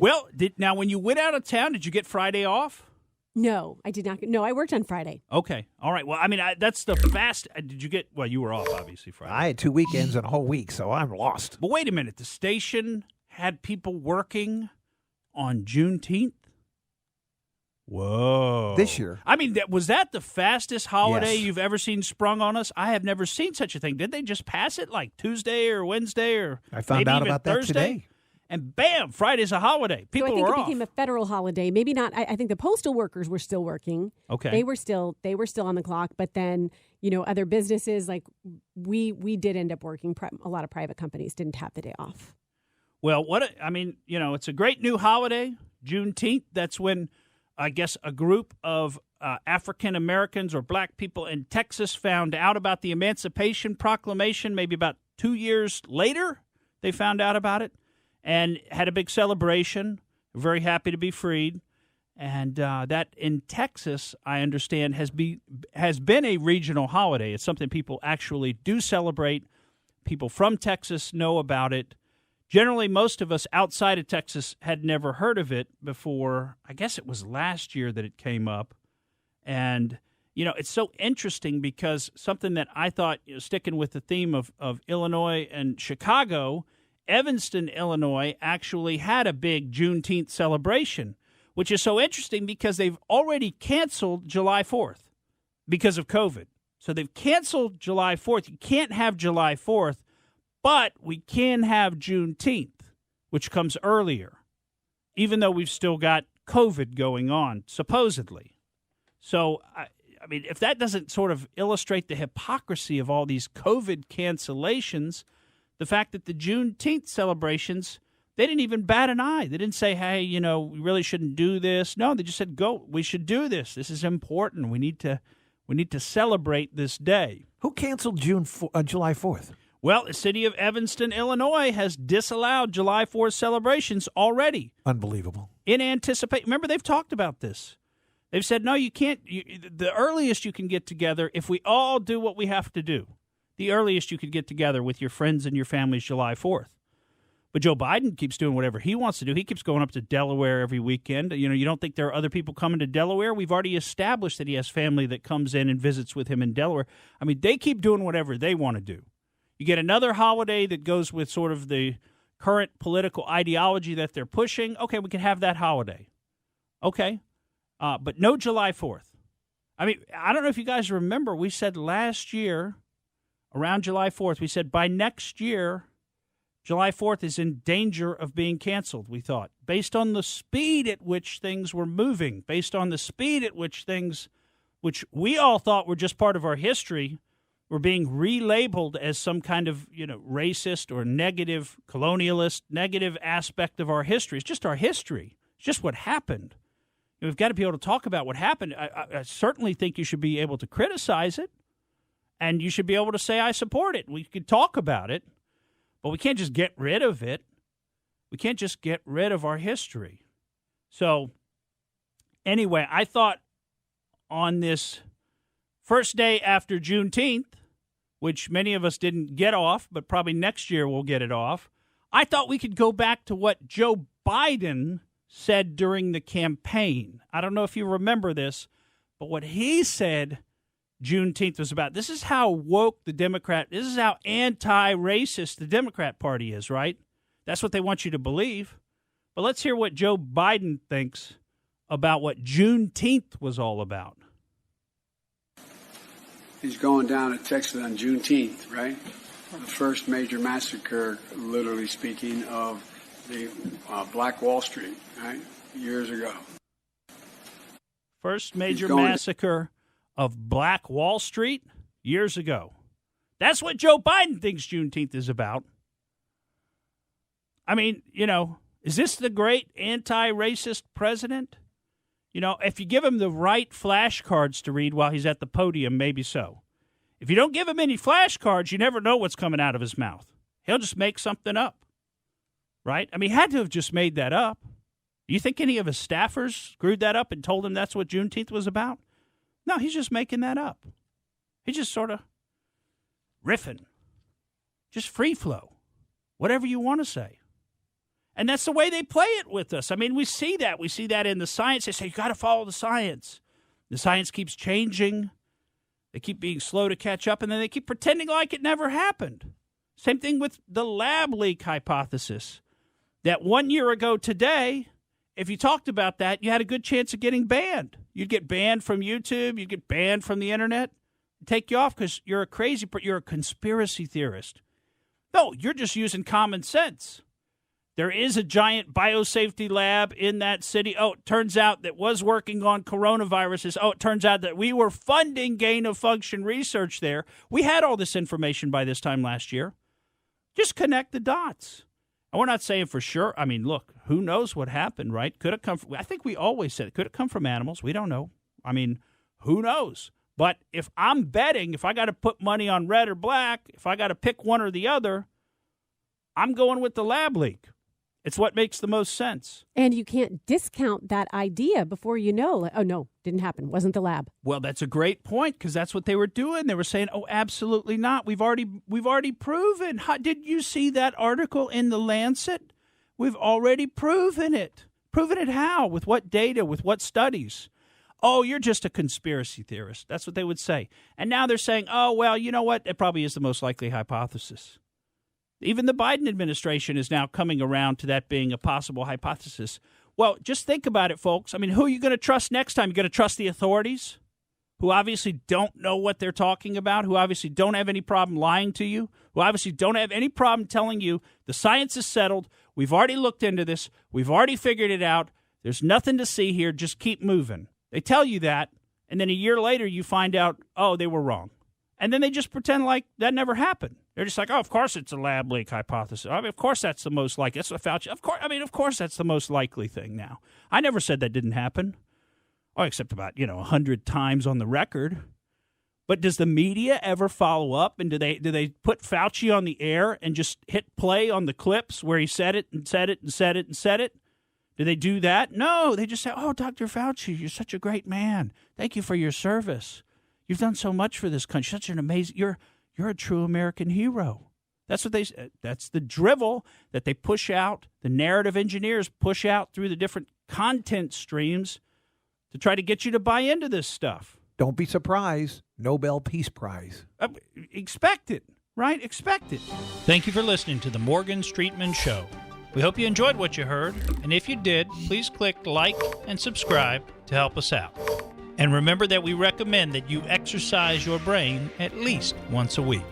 Well, now when you went out of town, did you get Friday off? No, I did not. No, I worked on Friday. Okay. All right. Well, I mean, that's the fast. Did you get, well, you were off, obviously, Friday. I had 2 weekends and a whole week, so I'm lost. But wait a minute. The station had people working on Juneteenth? Whoa. This year. I mean, was that the fastest holiday Yes. you've ever seen sprung on us? I have never seen such a thing. Did they just pass it like Tuesday or Wednesday or I found maybe out even about that Thursday? today. And bam, Friday's a holiday. People so I think were it off. became a federal holiday. Maybe not. I think the postal workers were still working. Okay. They were still on the clock. But then, other businesses like we did end up working. A lot of private companies didn't have the day off. Well, it's a great new holiday, Juneteenth. That's when, I guess, a group of African Americans or black people in Texas found out about the Emancipation Proclamation. Maybe about 2 years later, they found out about it and had a big celebration. Very happy to be freed. And that in Texas, I understand, has been a regional holiday. It's something people actually do celebrate. People from Texas know about it. Generally, most of us outside of Texas had never heard of it before. I guess it was last year that it came up. And, it's so interesting because something that I thought, sticking with the theme of Illinois and Chicago, Evanston, Illinois actually had a big Juneteenth celebration, which is so interesting because they've already canceled July 4th because of COVID. So they've canceled July 4th. You can't have July 4th. But we can have Juneteenth, which comes earlier, even though we've still got COVID going on, supposedly. So, I mean, if that doesn't sort of illustrate the hypocrisy of all these COVID cancellations, the fact that the Juneteenth celebrations, they didn't even bat an eye. They didn't say, hey, we really shouldn't do this. No, they just said, go, we should do this. This is important. We need to celebrate this day. Who canceled July 4th? Well, the city of Evanston, Illinois, has disallowed July 4th celebrations already. Unbelievable. In anticipation. Remember, they've talked about this. They've said, no, you can't. The earliest you can get together, if we all do what we have to do, the earliest you could get together with your friends and your families July 4th. But Joe Biden keeps doing whatever he wants to do. He keeps going up to Delaware every weekend. You don't think there are other people coming to Delaware? We've already established that he has family that comes in and visits with him in Delaware. I mean, they keep doing whatever they want to do. You get another holiday that goes with sort of the current political ideology that they're pushing. Okay, we can have that holiday. Okay, but no July 4th. I mean, I don't know if you guys remember, we said last year, around July 4th, we said by next year, July 4th is in danger of being canceled, we thought, based on the speed at which things were moving, based on the speed at which things, which we all thought were just part of our history, were being relabeled as some kind of, racist or negative, colonialist, negative aspect of our history. It's just our history. It's just what happened. We've got to be able to talk about what happened. I certainly think you should be able to criticize it, and you should be able to say, I support it. We could talk about it, but we can't just get rid of it. We can't just get rid of our history. So, anyway, I thought on this first day after Juneteenth, which many of us didn't get off, but probably next year we'll get it off, I thought we could go back to what Joe Biden said during the campaign. I don't know if you remember this, but what he said Juneteenth was about. This is how woke this is how anti-racist the Democrat Party is, right? That's what they want you to believe. But let's hear what Joe Biden thinks about what Juneteenth was all about. He's going down to Texas on Juneteenth, right? The first major massacre, literally speaking, of the Black Wall Street, right? Years ago. First major massacre of Black Wall Street years ago. That's what Joe Biden thinks Juneteenth is about. I mean, is this the great anti-racist president? If you give him the right flashcards to read while he's at the podium, maybe so. If you don't give him any flashcards, you never know what's coming out of his mouth. He'll just make something up, right? I mean, he had to have just made that up. Do you think any of his staffers screwed that up and told him that's what Juneteenth was about? No, he's just making that up. He's just sort of riffing. Just free flow. Whatever you want to say. And that's the way they play it with us. I mean, we see that. We see that in the science. They say, you got to follow the science. The science keeps changing. They keep being slow to catch up, and then they keep pretending like it never happened. Same thing with the lab leak hypothesis. That 1 year ago today, if you talked about that, you had a good chance of getting banned. You'd get banned from YouTube. You'd get banned from the internet. Take you off because you're you're a conspiracy theorist. No, you're just using common sense. There is a giant biosafety lab in that city. Oh, it turns out that was working on coronaviruses. Oh, it turns out that we were funding gain-of-function research there. We had all this information by this time last year. Just connect the dots. And we're not saying for sure. I mean, look, who knows what happened, right? Could it come from, I think we always said it. Could it come from animals? We don't know. I mean, who knows? But if I'm betting, if I got to put money on red or black, if I got to pick one or the other, I'm going with the lab leak. It's what makes the most sense. And you can't discount that idea before you know, like, oh, no, didn't happen. Wasn't the lab. Well, that's a great point because that's what they were doing. They were saying, oh, absolutely not. We've already proven. Did you see that article in The Lancet? We've already proven it. Proven it how? With what data? With what studies? Oh, you're just a conspiracy theorist. That's what they would say. And now they're saying, oh, well, you know what? It probably is the most likely hypothesis. Even the Biden administration is now coming around to that being a possible hypothesis. Well, just think about it, folks. I mean, who are you going to trust next time? You're going to trust the authorities, who obviously don't know what they're talking about, who obviously don't have any problem lying to you, who obviously don't have any problem telling you the science is settled. We've already looked into this. We've already figured it out. There's nothing to see here. Just keep moving. They tell you that, and then a year later you find out, oh, they were wrong. And then they just pretend like that never happened. They're just like, oh, of course it's a lab leak hypothesis. I mean, of course that's the most likely. That's what Fauci. Of course that's the most likely thing now. I never said that didn't happen. Oh, except about 100 times on the record. But does the media ever follow up? And do they put Fauci on the air and just hit play on the clips where he said it and said it and said it and said it? Do they do that? No, they just say, oh, Dr. Fauci, you're such a great man. Thank you for your service. You've done so much for this country. Such an amazing. You're a true American hero. That's what that's the drivel that they push out. The narrative engineers push out through the different content streams to try to get you to buy into this stuff. Don't be surprised. Nobel Peace Prize. Expect it, right? Expect it. Thank you for listening to the Morgan Streetman Show. We hope you enjoyed what you heard, and if you did, please click like and subscribe to help us out. And remember that we recommend that you exercise your brain at least once a week.